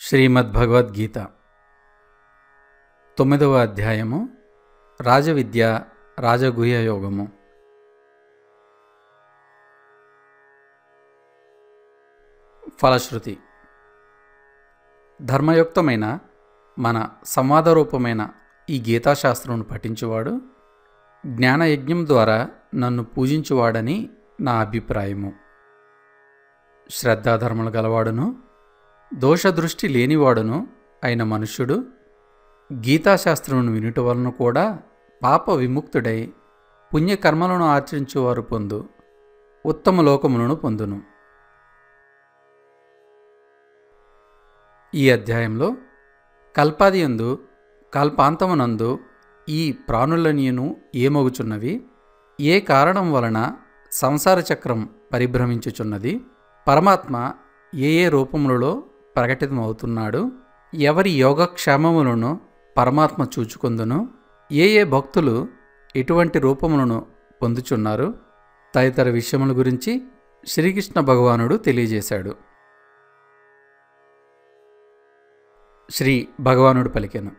శ్రీమద్భగవద్గీత 9వ అధ్యాయము రాజవిద్య రాజగుహ్య యోగము. ఫలశ్రుతి. ధర్మయుక్తమైన మన సంవాదరూపమైన ఈ గీతాశాస్త్రమును పఠించువాడు జ్ఞానయజ్ఞం ద్వారా నన్ను పూజించువాడని నా అభిప్రాయము. శ్రద్ధాధర్మలు గలవాడును దోషదృష్టి లేనివాడును అయిన మనుష్యుడు గీతాశాస్త్రమును వినుట వలన కూడా పాప విముక్తుడై పుణ్యకర్మలను ఆచరించువారు పొందు ఉత్తమ లోకములను పొందును. ఈ అధ్యాయంలో కల్పాదియందు కల్పాంతమునందు ఈ ప్రాణులనియును ఏమగుచున్నవి, ఏ కారణం వలన సంసార చక్రం పరిభ్రమించుచున్నది, పరమాత్మ ఏ ఏ రూపములలో ప్రకటితమవుతున్నాడు, ఎవరి యోగక్షేమములను పరమాత్మ చూచుకొందును, ఏ ఏ భక్తులు ఎటువంటి రూపములను పొందుచున్నారు తదితర విషయముల గురించి శ్రీకృష్ణ భగవానుడు తెలియజేశాడు. శ్రీ భగవానుడు పలికెను,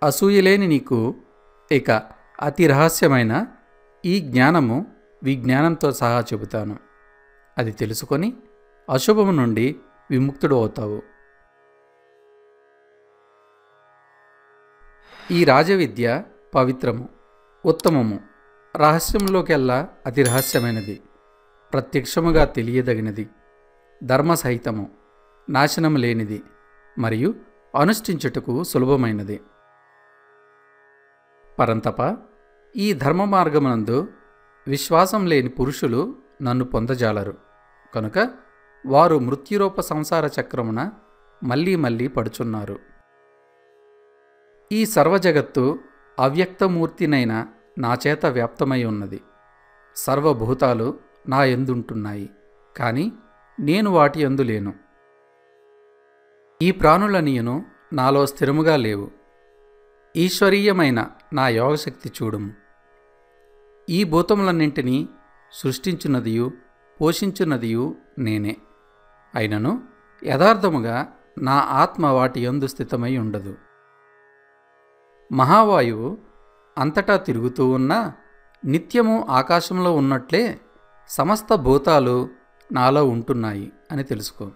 అసూయలేని నీకు ఇక అతి రహస్యమైన ఈ జ్ఞానము విజ్ఞానంతో సహా చెబుతాను. అది తెలుసుకొని అశుభము నుండి విముక్తుడు అవుతావు. ఈ రాజవిద్య పవిత్రము, ఉత్తమము, రహస్యంలోకెల్లా అతి రహస్యమైనది, ప్రత్యక్షముగా తెలియదగినది, ధర్మసహితము, నాశనము లేనిది మరియు అనుష్ఠించుటకు సులభమైనది. పరంతప, ఈ ధర్మ మార్గమునందు విశ్వాసం లేని పురుషులు నన్ను పొందజాలరు. కనుక వారు మృత్యురూప సంసార చక్రమున మళ్ళీ మళ్ళీ పడుచున్నారు. ఈ సర్వజగత్తు అవ్యక్తమూర్తినైన నాచేత వ్యాప్తమై ఉన్నది. సర్వభూతాలు నా యందుంటున్నాయి, కానీ నేను వాటి యందు లేను. ఈ ప్రాణులనియును నాలో స్థిరముగా లేవు. ఈశ్వరీయమైన నా యోగశక్తి చూడుము. ఈ భూతములన్నింటినీ సృష్టించున్నదియు పోషించున్నదియు నేనే. అయినను యథార్థముగా నా ఆత్మ వాటి యందు స్థితమై ఉండదు. మహావాయువు అంతటా తిరుగుతూ ఉన్నా నిత్యము ఆకాశంలో ఉన్నట్లే సమస్త భూతాలు నాలో ఉంటున్నాయి అని తెలుసుకో.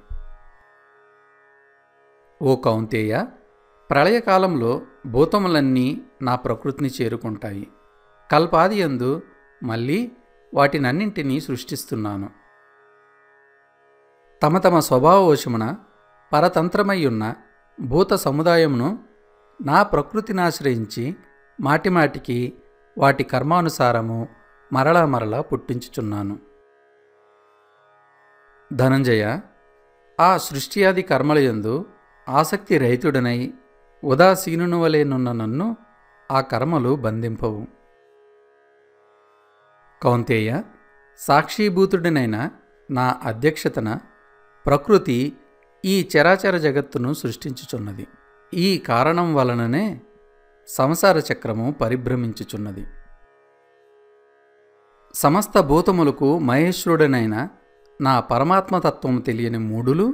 ఓ కౌంతేయ, ప్రళయకాలంలో భూతములన్నీ నా ప్రకృతిని చేరుకుంటాయి. కల్పాదియందు మళ్ళీ వాటినన్నింటినీ సృష్టిస్తున్నాను. తమ తమ స్వభావవశమున పరతంత్రమయ్యున్న భూత సముదాయమును నా ప్రకృతినాశ్రయించి మాటిమాటికి వాటి కర్మానుసారము మరలా మరలా పుట్టించుచున్నాను. ధనంజయ, ఆ సృష్టియాది కర్మలయందు ఆసక్తి రహితుడనై ఉదాసీనుని వలెనున్న నన్ను ఆ కర్మలు బంధింపవు. కౌంతేయ, సాక్షీభూతుడినైన నా అధ్యక్షతన ప్రకృతి ఈ చరాచర జగత్తును సృష్టించుచున్నది. ఈ కారణం వలననే సంసార చక్రము పరిభ్రమించుచున్నది. సమస్త భూతములకు మహేశ్వరుడనైన నా పరమాత్మతత్వము తెలియని మూఢులు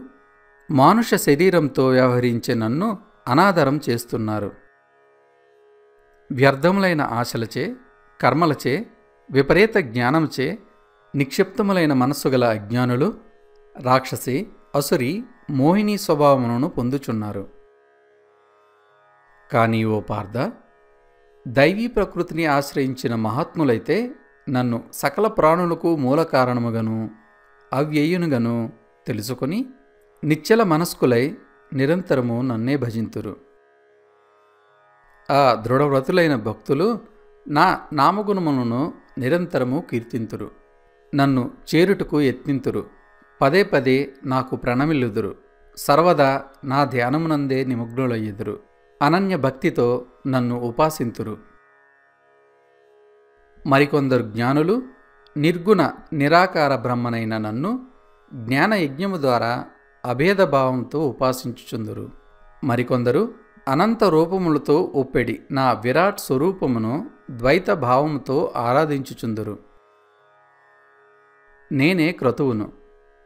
మానుష శరీరంతో వ్యవహరించే నన్ను అనాదరం చేస్తున్నారు. వ్యర్థములైన ఆశలచే, కర్మలచే, విపరీత జ్ఞానముచే నిక్షిప్తములైన మనస్సు గల అజ్ఞానులు రాక్షసి, అసురి, మోహిని స్వభావములను పొందుచున్నారు. కానీ ఓ పార్థ, దైవీ ప్రకృతిని ఆశ్రయించిన మహాత్ములైతే నన్ను సకల ప్రాణులకు మూల కారణముగను అవ్యయునుగను తెలుసుకొని నిశ్చల మనస్కులై నిరంతరము నన్నే భజింతురు. ఆ దృఢవ్రతులైన భక్తులు నా నామగుణములను నిరంతరము కీర్తింతురు. నన్ను చేరుటకు యత్నింతురు. పదే పదే నాకు ప్రణమిల్లుదురు. సర్వదా నా ధ్యానమునందే నిమగ్నులయ్యుదురు. అనన్య భక్తితో నన్ను ఉపాసింతురు. మరికొందరు జ్ఞానులు నిర్గుణ నిరాకార బ్రహ్మనైన నన్ను జ్ఞానయజ్ఞము ద్వారా అభేదభావంతో ఉపాసించుచుందురు. మరికొందరు అనంత రూపములతో ఒప్పెడి నా విరాట్ స్వరూపమును ద్వైత భావముతో ఆరాధించుచుందురు. నేనే క్రతువును,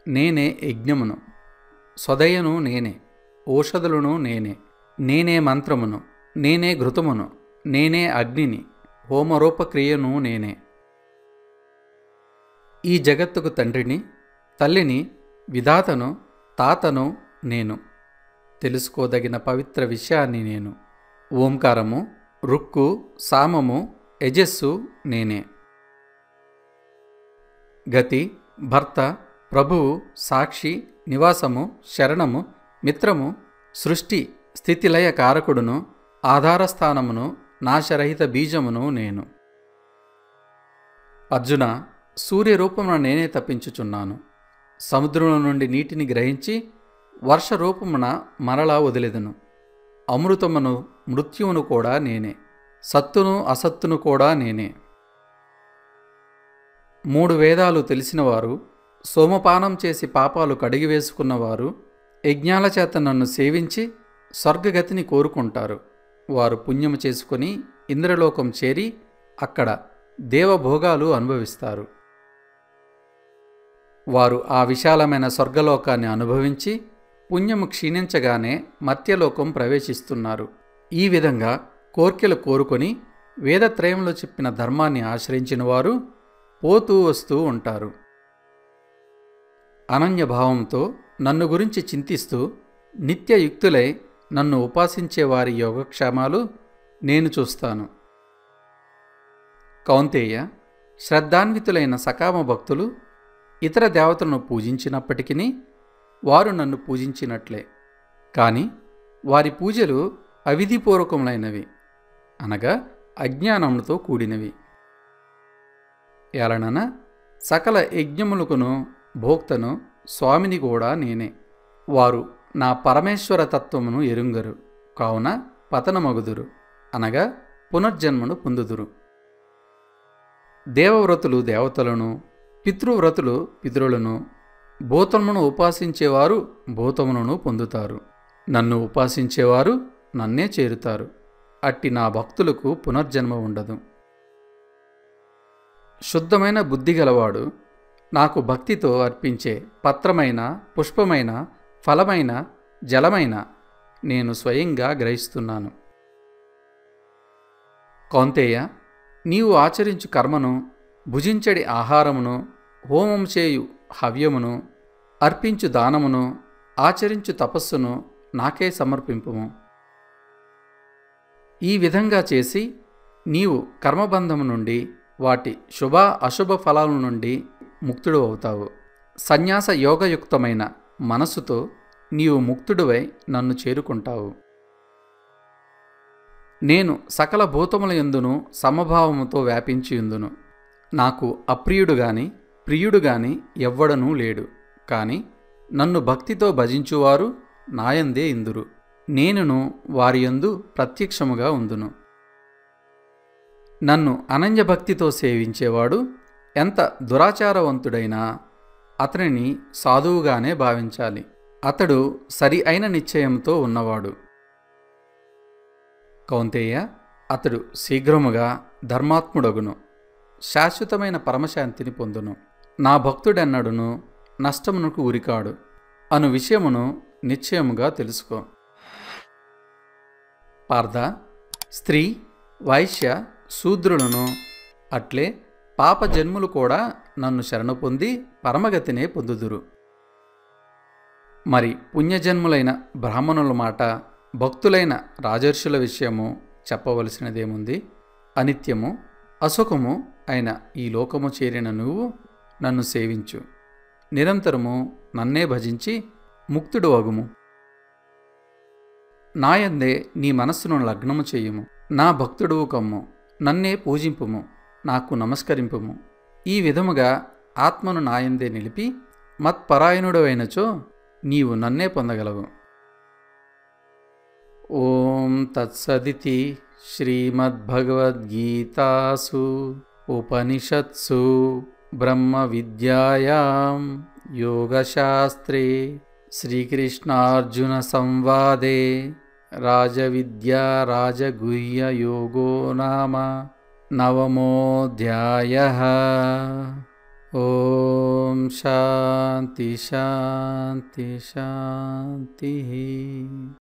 నేనే యజ్ఞమును, స్వదయను నేనే, ఓషధులను నేనే. నేనే మంత్రమును, నేనే ఘృతమును, నేనే అగ్నిని, హోమరూపక్రియను నేనే. ఈ జగత్తుకు తండ్రిని, తల్లిని, విధాతను, తాతను నేను. తెలుసుకోదగిన పవిత్ర విషయాన్ని నేను. ఓంకారము, రుక్కు, సామము, యజస్సు నేనే. గతి, భర్త, ప్రభువు, సాక్షి, నివాసము, శరణము, మిత్రము, సృష్టి స్థితిలయ కారకుడును, ఆధారస్థానమును, నాశరహిత బీజమును నేను. అర్జున, సూర్యరూపమున నేనే తప్పించుచున్నాను. సముద్రముల నుండి నీటిని గ్రహించి వర్షరూపమున మరలా వదిలెదను. అమృతమును, మృత్యువును కూడా నేనే. సత్తును, అసత్తును కూడా నేనే. 3 వేదాలు తెలిసినవారు, సోమపానం చేసి పాపాలు కడిగివేసుకున్నవారు, యజ్ఞాల చేత నన్ను సేవించి స్వర్గగతిని కోరుకుంటారు. వారు పుణ్యము చేసుకుని ఇంద్రలోకం చేరి అక్కడ దేవభోగాలు అనుభవిస్తారు. వారు ఆ విశాలమైన స్వర్గలోకాన్ని అనుభవించి పుణ్యము క్షీణించగానే మర్త్యలోకం ప్రవేశిస్తున్నారు. ఈ విధంగా కోర్కెలు కోరుకొని వేదత్రయంలో చెప్పిన ధర్మాన్ని ఆశ్రయించిన వారు పోతూ వస్తూ ఉంటారు. అనన్యభావంతో నన్ను గురించి చింతిస్తూ నిత్యయుక్తులై నన్ను ఉపాసించే వారి యోగక్షేమాలు నేను చూస్తాను. కౌంతేయ, శ్రద్ధాన్వితులైన సకామ భక్తులు ఇతర దేవతలను పూజించినప్పటికీ వారు నన్ను పూజించినట్లే. కాని వారి పూజలు అవిధిపూర్వకములైనవి, అనగా అజ్ఞానముతో కూడినవి. ఎలనన సకల యజ్ఞములకును భోక్తను, స్వామిని కూడా నేనే. వారు నా పరమేశ్వర తత్వమును ఎరుంగరు, కావున పతనమగుదురు, అనగా పునర్జన్మను పొందుదురు. దేవవ్రతులు దేవతలను, పితృవ్రతులు పితరులను, భూతమును ఉపాసించేవారు భూతములను పొందుతారు. నన్ను ఉపాసించేవారు నన్నే చేరుతారు. అట్టి నా భక్తులకు పునర్జన్మ ఉండదు. శుద్ధమైన బుద్ధిగలవాడు నాకు భక్తితో అర్పించే పత్రమైన, పుష్పమైన, ఫలమైన, జలమైన నేను స్వయంగా గ్రహిస్తున్నాను. కౌంతేయ, నీవు ఆచరించు కర్మను, భుజించడి ఆహారమును, హోమం చేయు హవ్యమును, అర్పించు దానమును, ఆచరించు తపస్సును నాకే సమర్పింపుము. ఈ విధంగా చేసి నీవు కర్మబంధము నుండి, వాటి శుభ అశుభ ఫలాల నుండి ముక్తుడు అవుతావు. సన్యాస యోగయుక్తమైన మనస్సుతో నీవు ముక్తుడివై నన్ను చేరుకుంటావు. నేను సకల భూతముల యందును సమభావముతో వ్యాపించియుందును. నాకు అప్రియుడు గాని ప్రియుడు గాని ఎవ్వడనూ లేడు. కాని నన్ను భక్తితో భజించువారు నాయందే ఇందురు. నేనును వారియందు ప్రత్యక్షముగా ఉందును. నన్ను అనన్యభక్తితో సేవించేవాడు ఎంత దురాచారవంతుడైనా అతనిని సాధువుగానే భావించాలి. అతడు సరి అయిన నిశ్చయంతో ఉన్నవాడు. కౌంతేయ, అతడు శీఘ్రముగా ధర్మాత్ముడగును, శాశ్వతమైన పరమశాంతిని పొందును. నా భక్తుడెన్నడును నష్టమునకు ఉరికాడు అను విషయమును నిశ్చయముగా తెలుసుకో. పార్థ, స్త్రీ, వైశ్య, శూద్రులను అట్లే పాపజన్ములు కూడా నన్ను శరణు పొంది పరమగతినే పొందుదురు. మరి పుణ్యజన్ములైన బ్రాహ్మణుల మాట, భక్తులైన రాజర్షుల విషయము చెప్పవలసినదేముంది? అనిత్యము, అసుఖము అయిన ఈ లోకము చేరిన నువ్వు నన్ను సేవించు. నిరంతరము నన్నే భజించి ముక్తుడు అగుము. నాయందే నీ మనస్సును లగ్నము చేయుము. నా భక్తుడువు కమ్ము. నన్నే పూజింపుము, నాకు నమస్కరింపుము. ఈ విధముగా ఆత్మను నాయందే నిలిపి మత్పరాయణుడవైనచో నీవు నన్నే పొందగలవు. ఓం తత్సదితి శ్రీమద్భగవద్గీతాసు ఉపనిషత్సు బ్రహ్మ విద్యాయాం యోగశాస్త్రే శ్రీకృష్ణార్జున సంవాదే రాజవిద్యా రాజగుహ్య యోగో నామ 9మోऽధ్యాయః. ఓం శాంతి శాంతి శాంతి.